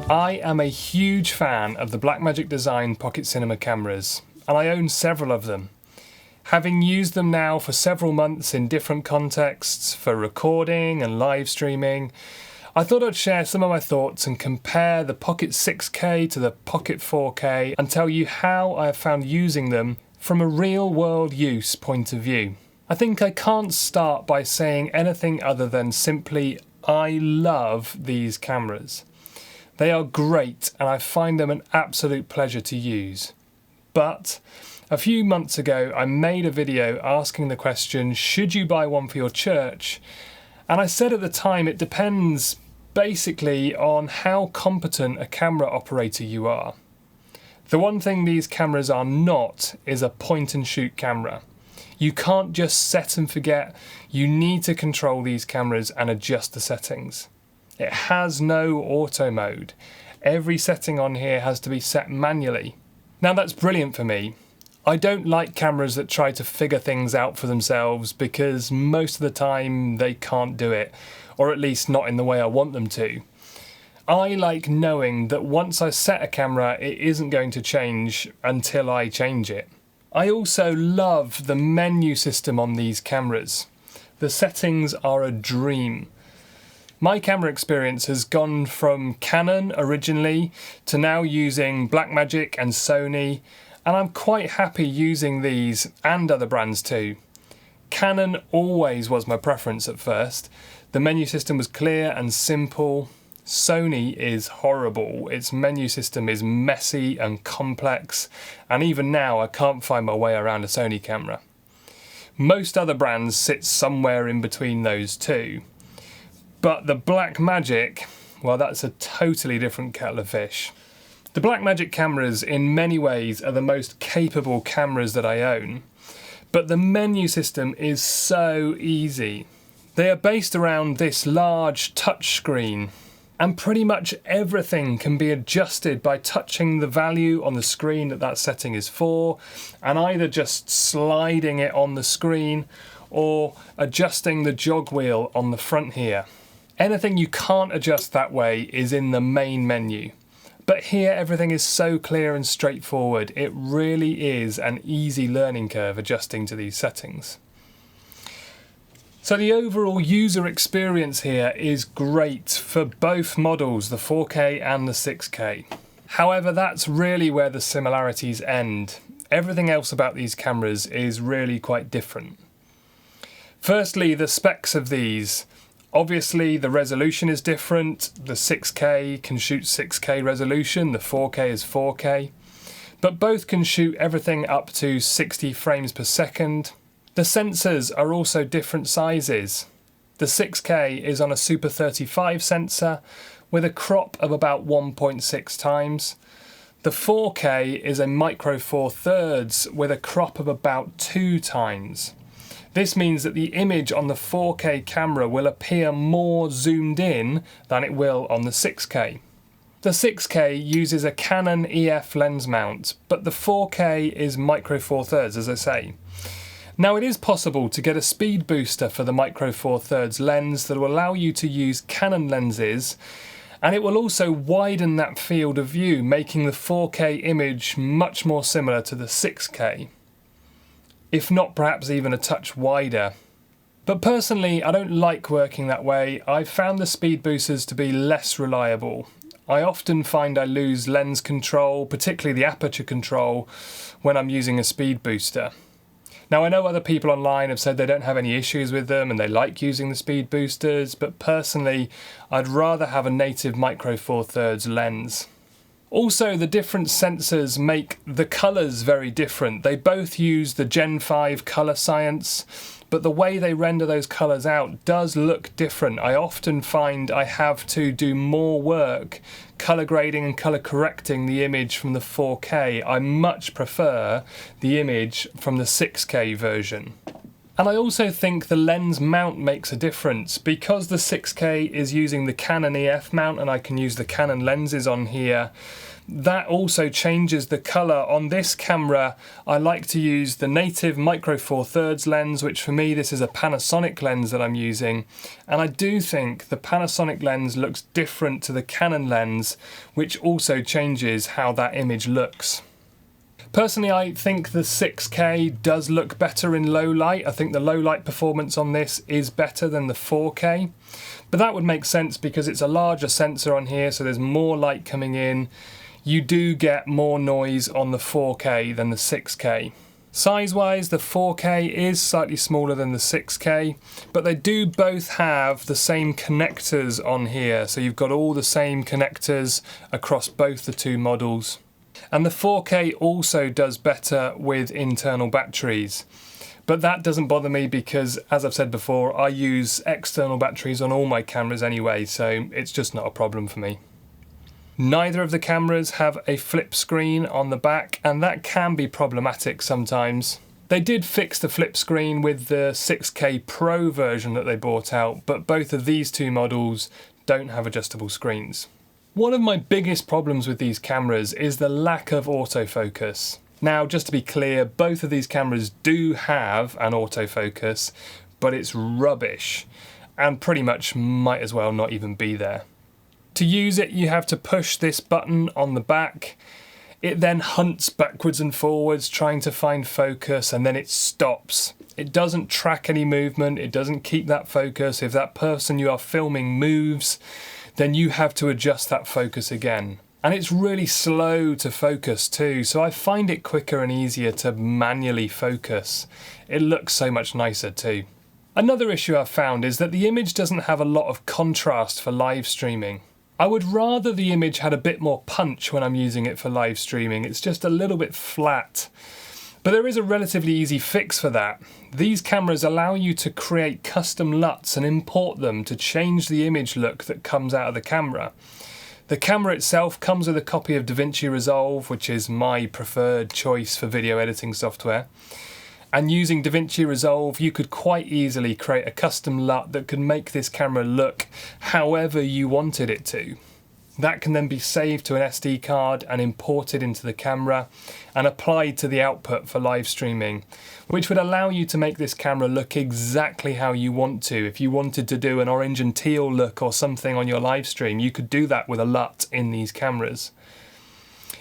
I am a huge fan of the Blackmagic Design Pocket Cinema cameras, and I own several of them. Having used them now for several months in different contexts, for recording and live streaming, I thought I'd share some of my thoughts and compare the Pocket 6K to the Pocket 4K and tell you how I have found using them from a real-world use point of view. I think I can't start by saying anything other than simply, I love these cameras. They are great and I find them an absolute pleasure to use. But a few months ago I made a video asking the question, should you buy one for your church? And I said at the time it depends basically on how competent a camera operator you are. The one thing these cameras are not is a point and shoot camera. You can't just set and forget. You need to control these cameras and adjust the settings. It has no auto mode. Every setting on here has to be set manually. Now that's brilliant for me. I don't like cameras that try to figure things out for themselves because most of the time they can't do it, or at least not in the way I want them to. I like knowing that once I set a camera, it isn't going to change until I change it. I also love the menu system on these cameras. The settings are a dream. My camera experience has gone from Canon originally to now using Blackmagic and Sony, and I'm quite happy using these and other brands too. Canon always was my preference at first. The menu system was clear and simple. Sony is horrible. Its menu system is messy and complex, and even now I can't find my way around a Sony camera. Most other brands sit somewhere in between those two. But the Blackmagic, well, that's a totally different kettle of fish. The Blackmagic cameras in many ways are the most capable cameras that I own, but the menu system is so easy. They are based around this large touch screen, and pretty much everything can be adjusted by touching the value on the screen that setting is for, and either just sliding it on the screen or adjusting the jog wheel on the front here. Anything you can't adjust that way is in the main menu. But here everything is so clear and straightforward, it really is an easy learning curve adjusting to these settings. So the overall user experience here is great for both models, the 4K and the 6K. However, that's really where the similarities end. Everything else about these cameras is really quite different. Firstly, the specs of these. Obviously the resolution is different. The 6K can shoot 6K resolution, the 4K is 4K. But both can shoot everything up to 60 frames per second. The sensors are also different sizes. The 6K is on a Super 35 sensor with a crop of about 1.6 times. The 4K is a Micro Four Thirds with a crop of about 2 times. This means that the image on the 4K camera will appear more zoomed in than it will on the 6K. The 6K uses a Canon EF lens mount, but the 4K is Micro Four Thirds, as I say. Now it is possible to get a speed booster for the Micro Four Thirds lens that will allow you to use Canon lenses, and it will also widen that field of view, making the 4K image much more similar to the 6K. If not perhaps even a touch wider. But personally, I don't like working that way. I've found the speed boosters to be less reliable. I often find I lose lens control, particularly the aperture control, when I'm using a speed booster. Now I know other people online have said they don't have any issues with them and they like using the speed boosters, but personally I'd rather have a native Micro Four Thirds lens. Also, the different sensors make the colours very different. They both use the Gen 5 colour science, but the way they render those colours out does look different. I often find I have to do more work colour grading and colour correcting the image from the 4K. I much prefer the image from the 6K version. And I also think the lens mount makes a difference. Because the 6K is using the Canon EF mount and I can use the Canon lenses on here, that also changes the colour. On this camera, I like to use the native Micro Four Thirds lens, which for me, this is a Panasonic lens that I'm using. And I do think the Panasonic lens looks different to the Canon lens, which also changes how that image looks. Personally, I think the 6K does look better in low light. I think the low light performance on this is better than the 4K. But that would make sense because it's a larger sensor on here, so there's more light coming in. You do get more noise on the 4K than the 6K. Size-wise, the 4K is slightly smaller than the 6K, but they do both have the same connectors on here. So you've got all the same connectors across both the two models. And the 4K also does better with internal batteries. But that doesn't bother me because, as I've said before, I use external batteries on all my cameras anyway, so it's just not a problem for me. Neither of the cameras have a flip screen on the back, and that can be problematic sometimes. They did fix the flip screen with the 6K Pro version that they brought out, but both of these two models don't have adjustable screens. One of my biggest problems with these cameras is the lack of autofocus. Now, just to be clear, both of these cameras do have an autofocus, but it's rubbish and pretty much might as well not even be there. To use it, you have to push this button on the back. It then hunts backwards and forwards trying to find focus, and then it stops. It doesn't track any movement, it doesn't keep that focus. If that person you are filming moves, then you have to adjust that focus again. And it's really slow to focus too, so I find it quicker and easier to manually focus. It looks so much nicer too. Another issue I've found is that the image doesn't have a lot of contrast for live streaming. I would rather the image had a bit more punch when I'm using it for live streaming. It's just a little bit flat. But there is a relatively easy fix for that. These cameras allow you to create custom LUTs and import them to change the image look that comes out of the camera. The camera itself comes with a copy of DaVinci Resolve, which is my preferred choice for video editing software. And using DaVinci Resolve, you could quite easily create a custom LUT that could make this camera look however you wanted it to. That can then be saved to an SD card and imported into the camera and applied to the output for live streaming, which would allow you to make this camera look exactly how you want to. If you wanted to do an orange and teal look or something on your live stream, you could do that with a LUT in these cameras.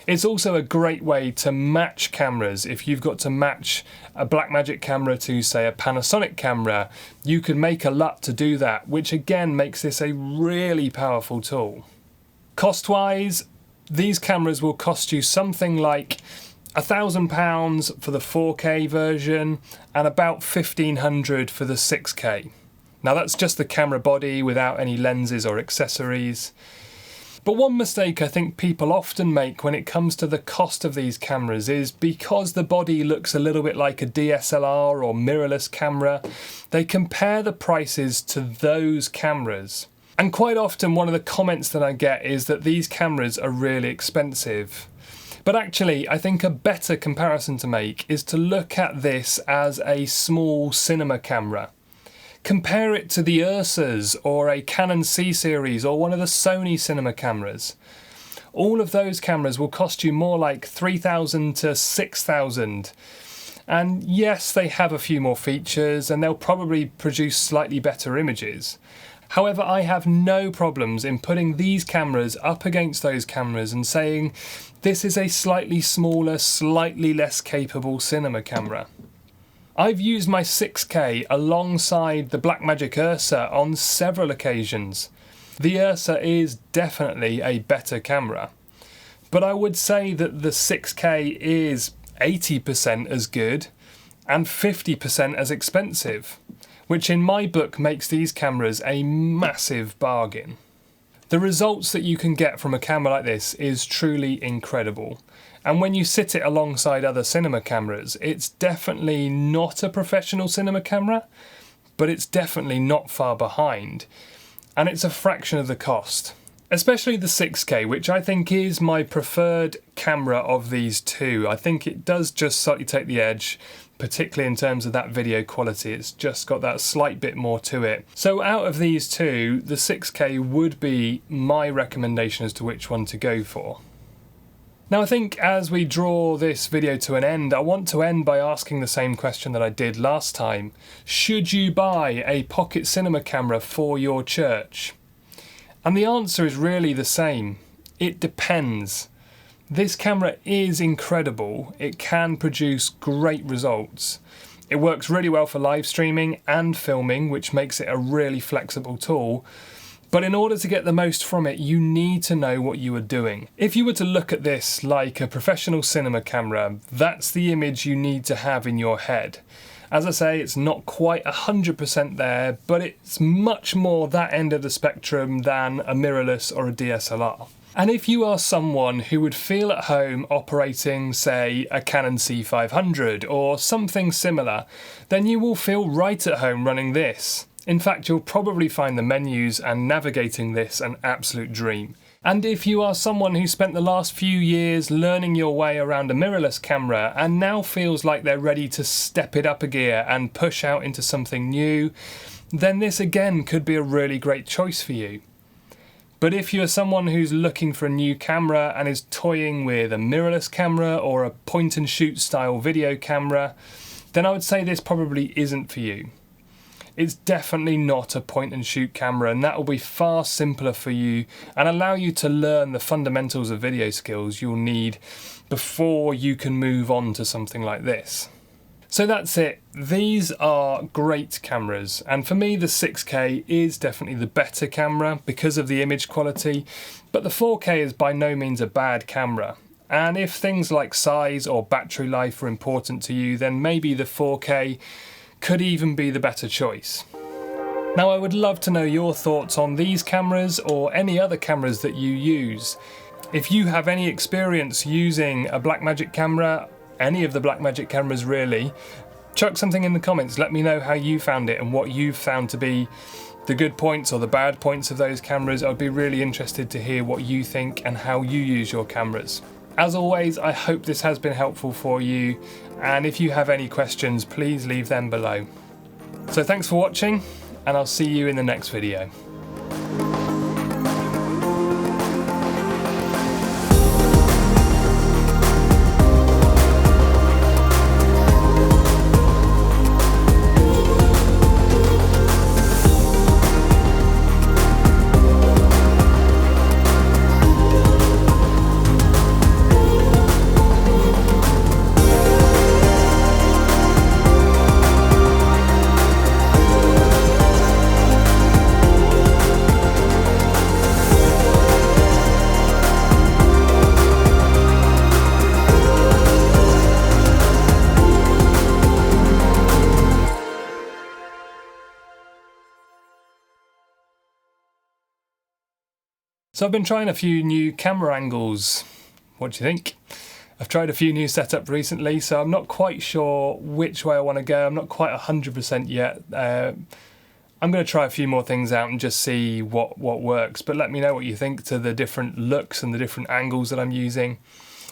It's also a great way to match cameras. If you've got to match a Blackmagic camera to, say, a Panasonic camera, you could make a LUT to do that, which again makes this a really powerful tool. Cost-wise, these cameras will cost you something like £1,000 for the 4K version and about £1,500 for the 6K. Now that's just the camera body without any lenses or accessories. But one mistake I think people often make when it comes to the cost of these cameras is because the body looks a little bit like a DSLR or mirrorless camera, they compare the prices to those cameras. And quite often one of the comments that I get is that these cameras are really expensive. But actually, I think a better comparison to make is to look at this as a small cinema camera. Compare it to the Ursas or a Canon C-series or one of the Sony cinema cameras. All of those cameras will cost you more like $3,000 to $6,000. And yes, they have a few more features and they'll probably produce slightly better images. However, I have no problems in putting these cameras up against those cameras and saying this is a slightly smaller, slightly less capable cinema camera. I've used my 6K alongside the Blackmagic Ursa on several occasions. The Ursa is definitely a better camera, but I would say that the 6K is 80% as good and 50% as expensive, which in my book makes these cameras a massive bargain. The results that you can get from a camera like this is truly incredible. And when you sit it alongside other cinema cameras, it's definitely not a professional cinema camera, but it's definitely not far behind. And it's a fraction of the cost. Especially the 6K, which I think is my preferred camera of these two. I think it does just slightly take the edge, particularly in terms of that video quality. It's just got that slight bit more to it. So out of these two, the 6K would be my recommendation as to which one to go for. Now I think as we draw this video to an end, I want to end by asking the same question that I did last time. Should you buy a pocket cinema camera for your church? And the answer is really the same. It depends. This camera is incredible. It can produce great results. It works really well for live streaming and filming, which makes it a really flexible tool. But in order to get the most from it, you need to know what you are doing. If you were to look at this like a professional cinema camera, that's the image you need to have in your head. As I say, it's not quite 100% there, but it's much more that end of the spectrum than a mirrorless or a DSLR. And if you are someone who would feel at home operating, say, a Canon C500 or something similar, then you will feel right at home running this. In fact, you'll probably find the menus and navigating this an absolute dream. And if you are someone who spent the last few years learning your way around a mirrorless camera and now feels like they're ready to step it up a gear and push out into something new, then this again could be a really great choice for you. But if you're someone who's looking for a new camera and is toying with a mirrorless camera or a point and shoot style video camera, then I would say this probably isn't for you. It's definitely not a point and shoot camera, and that will be far simpler for you and allow you to learn the fundamentals of video skills you'll need before you can move on to something like this. So that's it. These are great cameras, and for me the 6K is definitely the better camera because of the image quality, but the 4K is by no means a bad camera. And if things like size or battery life are important to you, then maybe the 4K could even be the better choice. Now I would love to know your thoughts on these cameras or any other cameras that you use. If you have any experience using a Blackmagic camera, any of the Blackmagic cameras really, chuck something in the comments. Let me know how you found it and what you've found to be the good points or the bad points of those cameras. I'd be really interested to hear what you think and how you use your cameras. As always, I hope this has been helpful for you, and if you have any questions, please leave them below. So thanks for watching, and I'll see you in the next video. So I've been trying a few new camera angles. What do you think? I've tried a few new setups recently, so I'm not quite sure which way I want to go. I'm not quite 100% yet. I'm going to try a few more things out and just see what works, but let me know what you think to the different looks and the different angles that I'm using.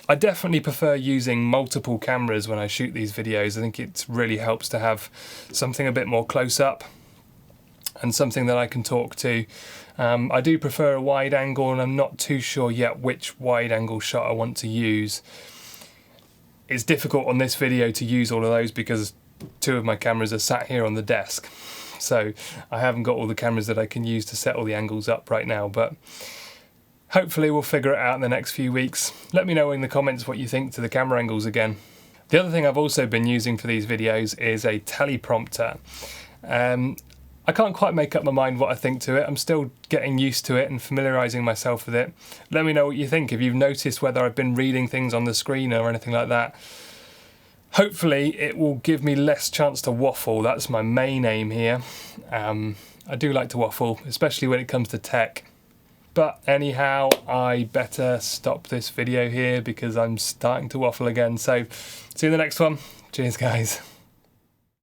I definitely prefer using multiple cameras when I shoot these videos. I think it really helps to have something a bit more close up and something that I can talk to. I do prefer a wide angle, and I'm not too sure yet which wide angle shot I want to use. It's difficult on this video to use all of those because two of my cameras are sat here on the desk, so I haven't got all the cameras that I can use to set all the angles up right now, but hopefully we'll figure it out in the next few weeks. Let me know in the comments what you think to the camera angles again. The other thing I've also been using for these videos is a teleprompter. I can't quite make up my mind what I think to it. I'm still getting used to it and familiarising myself with it. Let me know what you think, if you've noticed whether I've been reading things on the screen or anything like that. Hopefully it will give me less chance to waffle. That's my main aim here. I do like to waffle, especially when it comes to tech. But anyhow, I better stop this video here because I'm starting to waffle again. So see you in the next one. Cheers guys.